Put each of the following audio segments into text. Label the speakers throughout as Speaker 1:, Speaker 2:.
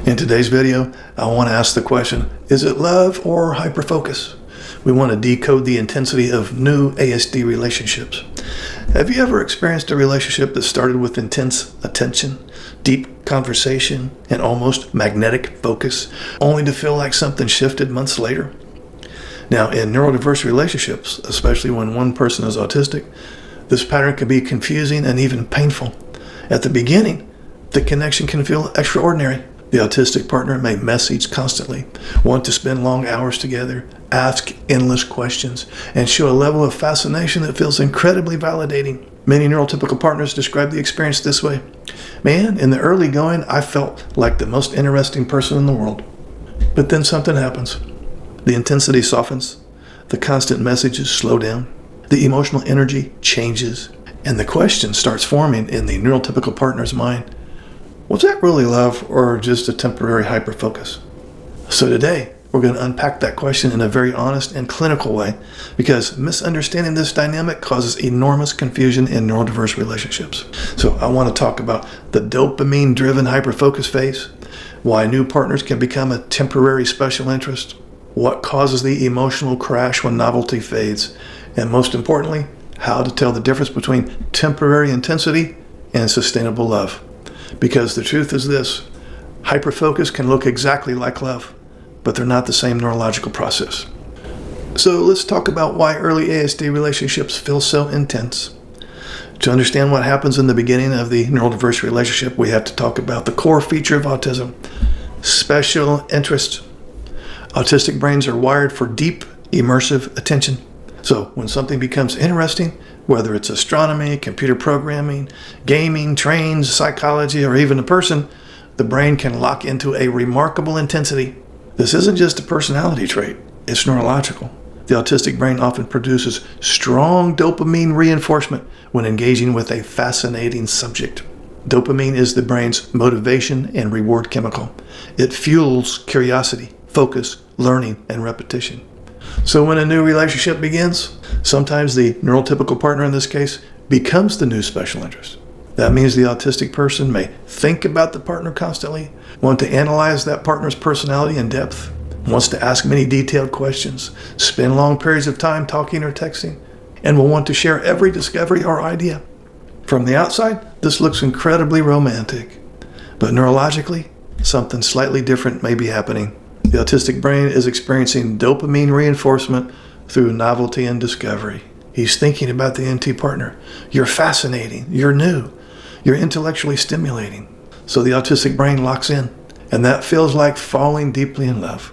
Speaker 1: In today's video, I want to ask the question, is it love or hyperfocus? We want to decode the intensity of new ASD relationships. Have you ever experienced a relationship that started with intense attention, deep conversation, and almost magnetic focus, only to feel like something shifted months later? Now, in neurodiverse relationships, especially when one person is autistic, this pattern can be confusing and even painful. At the beginning, the connection can feel extraordinary. The autistic partner may message constantly, want to spend long hours together, ask endless questions, and show a level of fascination that feels incredibly validating. Many neurotypical partners describe the experience this way. Man, in the early going, I felt like the most interesting person in the world. But then something happens. The intensity softens, the constant messages slow down, the emotional energy changes, and the question starts forming in the neurotypical partner's mind. Was that really love or just a temporary hyperfocus? So today, we're going to unpack that question in a very honest and clinical way, because misunderstanding this dynamic causes enormous confusion in neurodiverse relationships. So I want to talk about the dopamine-driven hyperfocus phase, why new partners can become a temporary special interest, what causes the emotional crash when novelty fades, and most importantly, how to tell the difference between temporary intensity and sustainable love. Because the truth is this, hyperfocus can look exactly like love, but they're not the same neurological process. So let's talk about why early ASD relationships feel so intense. To understand what happens in the beginning of the neurodiverse relationship, we have to talk about the core feature of autism, special interest. Autistic brains are wired for deep, immersive attention. So when something becomes interesting, whether it's astronomy, computer programming, gaming, trains, psychology, or even a person, the brain can lock into a remarkable intensity. This isn't just a personality trait, it's neurological. The autistic brain often produces strong dopamine reinforcement when engaging with a fascinating subject. Dopamine is the brain's motivation and reward chemical. It fuels curiosity, focus, learning, and repetition. So when a new relationship begins, sometimes the neurotypical partner in this case becomes the new special interest. That means the autistic person may think about the partner constantly, want to analyze that partner's personality in depth, wants to ask many detailed questions, spend long periods of time talking or texting, and will want to share every discovery or idea. From the outside, this looks incredibly romantic, but neurologically, something slightly different may be happening. The autistic brain is experiencing dopamine reinforcement through novelty and discovery. He's thinking about the NT partner. You're fascinating, you're new, you're intellectually stimulating. So the autistic brain locks in, and that feels like falling deeply in love.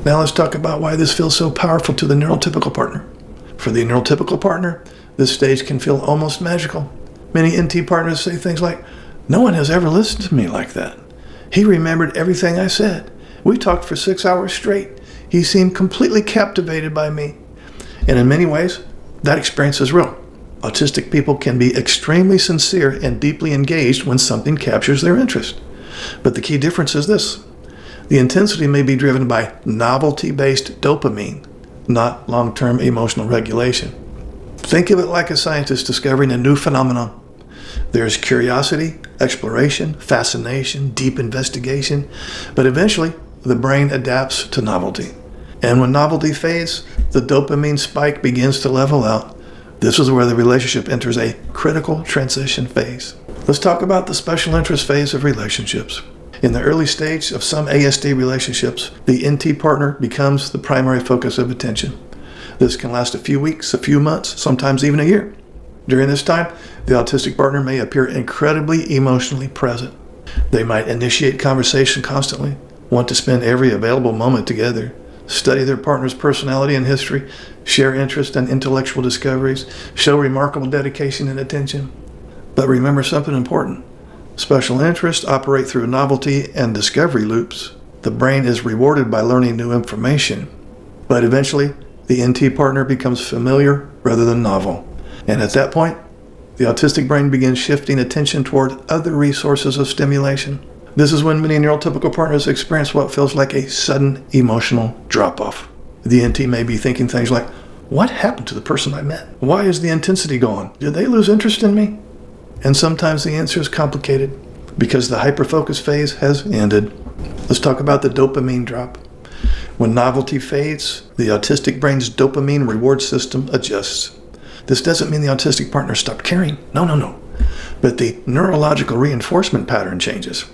Speaker 1: Now let's talk about why this feels so powerful to the neurotypical partner. For the neurotypical partner, this stage can feel almost magical. Many NT partners say things like, "No one has ever listened to me like that. He remembered everything I said. We talked for 6 hours straight. He seemed completely captivated by me." And in many ways, that experience is real. Autistic people can be extremely sincere and deeply engaged when something captures their interest. But the key difference is this. The intensity may be driven by novelty-based dopamine, not long-term emotional regulation. Think of it like a scientist discovering a new phenomenon. There's curiosity, exploration, fascination, deep investigation, but eventually, the brain adapts to novelty. And when novelty fades, the dopamine spike begins to level out. This is where the relationship enters a critical transition phase. Let's talk about the special interest phase of relationships. In the early stage of some ASD relationships, the NT partner becomes the primary focus of attention. This can last a few weeks, a few months, sometimes even a year. During this time, the autistic partner may appear incredibly emotionally present. They might initiate conversation constantly, want to spend every available moment together, study their partner's personality and history, share interest and intellectual discoveries, show remarkable dedication and attention. But remember something important. Special interests operate through novelty and discovery loops. The brain is rewarded by learning new information. But eventually, the NT partner becomes familiar rather than novel. And at that point, the autistic brain begins shifting attention toward other resources of stimulation. This is when many neurotypical partners experience what feels like a sudden emotional drop-off. The NT may be thinking things like, "What happened to the person I met? Why is the intensity gone? Did they lose interest in me?" And sometimes the answer is complicated, because the hyperfocus phase has ended. Let's talk about the dopamine drop. When novelty fades, the autistic brain's dopamine reward system adjusts. This doesn't mean the autistic partner stopped caring. No. But the neurological reinforcement pattern changes.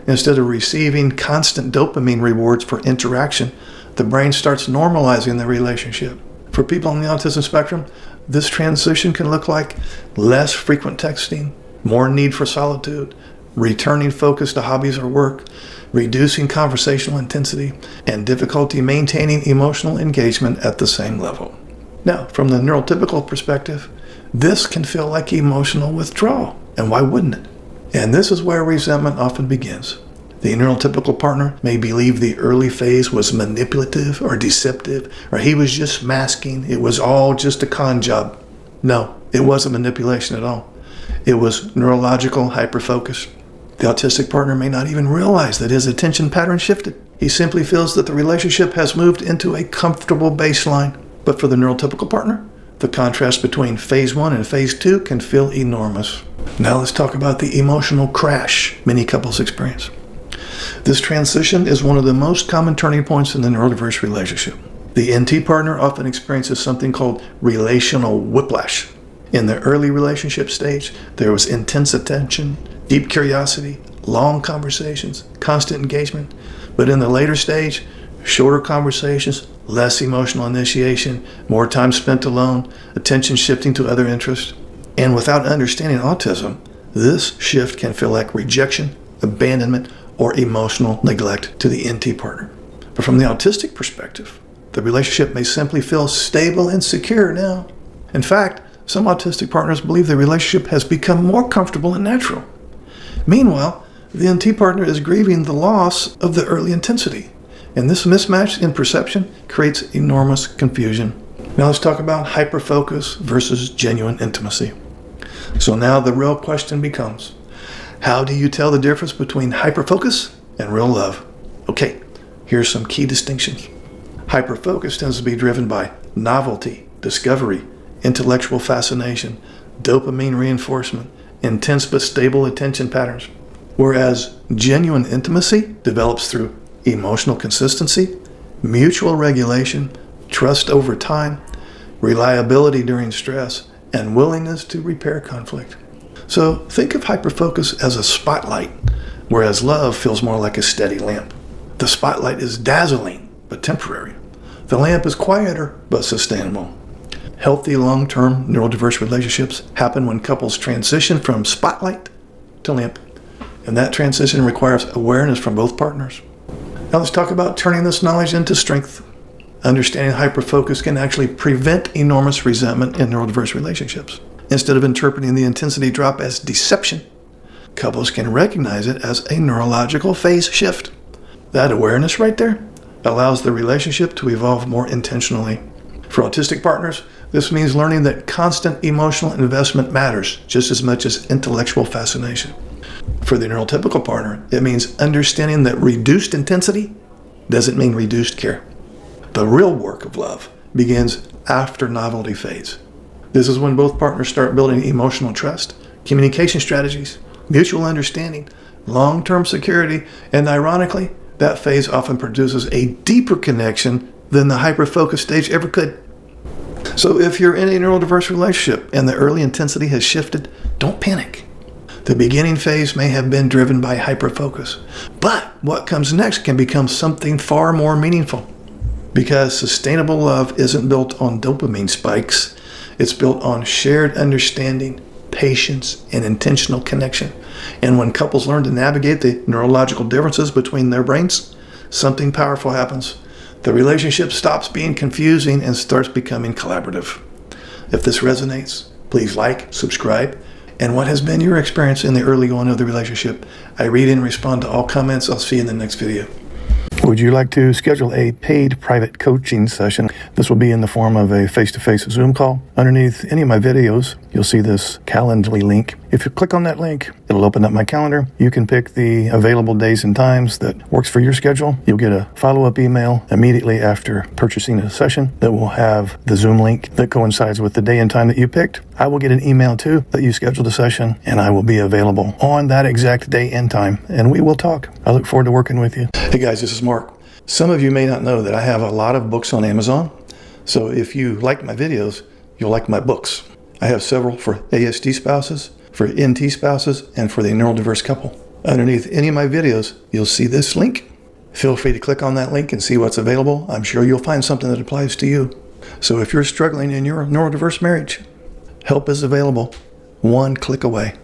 Speaker 1: Instead of receiving constant dopamine rewards for interaction, the brain starts normalizing the relationship. For people on the autism spectrum, this transition can look like less frequent texting, more need for solitude, returning focus to hobbies or work, reducing conversational intensity, and difficulty maintaining emotional engagement at the same level. Now, from the neurotypical perspective, this can feel like emotional withdrawal, and why wouldn't it? And this is where resentment often begins. The neurotypical partner may believe the early phase was manipulative or deceptive, or he was just masking, it was all just a con job. No, it wasn't manipulation at all. It was neurological hyperfocus. The autistic partner may not even realize that his attention pattern shifted. He simply feels that the relationship has moved into a comfortable baseline. But for the neurotypical partner, the contrast between phase 1 and phase 2 can feel enormous. Now let's talk about the emotional crash many couples experience. This transition is one of the most common turning points in the neurodiverse relationship. The NT partner often experiences something called relational whiplash. In the early relationship stage, there was intense attention, deep curiosity, long conversations, constant engagement. But in the later stage, shorter conversations, less emotional initiation, more time spent alone, attention shifting to other interests. And without understanding autism, this shift can feel like rejection, abandonment, or emotional neglect to the NT partner. But from the autistic perspective, the relationship may simply feel stable and secure now. In fact, some autistic partners believe the relationship has become more comfortable and natural. Meanwhile, the NT partner is grieving the loss of the early intensity. And this mismatch in perception creates enormous confusion. Now let's talk about hyperfocus versus genuine intimacy. So now the real question becomes, how do you tell the difference between hyperfocus and real love? Okay, here's some key distinctions. Hyperfocus tends to be driven by novelty, discovery, intellectual fascination, dopamine reinforcement, intense but stable attention patterns. Whereas genuine intimacy develops through emotional consistency, mutual regulation, trust over time, reliability during stress, and willingness to repair conflict. So think of hyperfocus as a spotlight, whereas love feels more like a steady lamp. The spotlight is dazzling, but temporary. The lamp is quieter, but sustainable. Healthy long-term neurodiverse relationships happen when couples transition from spotlight to lamp, and that transition requires awareness from both partners. Now let's talk about turning this knowledge into strength. Understanding hyperfocus can actually prevent enormous resentment in neurodiverse relationships. Instead of interpreting the intensity drop as deception, couples can recognize it as a neurological phase shift. That awareness right there allows the relationship to evolve more intentionally. For autistic partners, this means learning that constant emotional investment matters just as much as intellectual fascination. For the neurotypical partner, it means understanding that reduced intensity doesn't mean reduced care. The real work of love begins after novelty fades. This is when both partners start building emotional trust, communication strategies, mutual understanding, long-term security, and ironically, that phase often produces a deeper connection than the hyperfocus stage ever could. So if you're in a neurodiverse relationship and the early intensity has shifted, don't panic. The beginning phase may have been driven by hyperfocus, but what comes next can become something far more meaningful. Because sustainable love isn't built on dopamine spikes, it's built on shared understanding, patience, and intentional connection. And when couples learn to navigate the neurological differences between their brains, something powerful happens. The relationship stops being confusing and starts becoming collaborative. If this resonates, please like, subscribe. And what has been your experience in the early going of the relationship? I read and respond to all comments. I'll see you in the next video. Would you like to schedule a paid private coaching session? This will be in the form of a face-to-face Zoom call. Underneath any of my videos, you'll see this Calendly link. If you click on that link, it'll open up my calendar. You can pick the available days and times that works for your schedule. You'll get a follow-up email immediately after purchasing a session that will have the Zoom link that coincides with the day and time that you picked. I will get an email too that you scheduled a session, and I will be available on that exact day and time, and we will talk. I look forward to working with you. Hey guys, this is Mark. Some of you may not know that I have a lot of books on Amazon. So if you like my videos, you'll like my books. I have several for ASD spouses, for NT spouses, and for the neurodiverse couple. Underneath any of my videos, you'll see this link. Feel free to click on that link and see what's available. I'm sure you'll find something that applies to you. So if you're struggling in your neurodiverse marriage, help is available, one click away.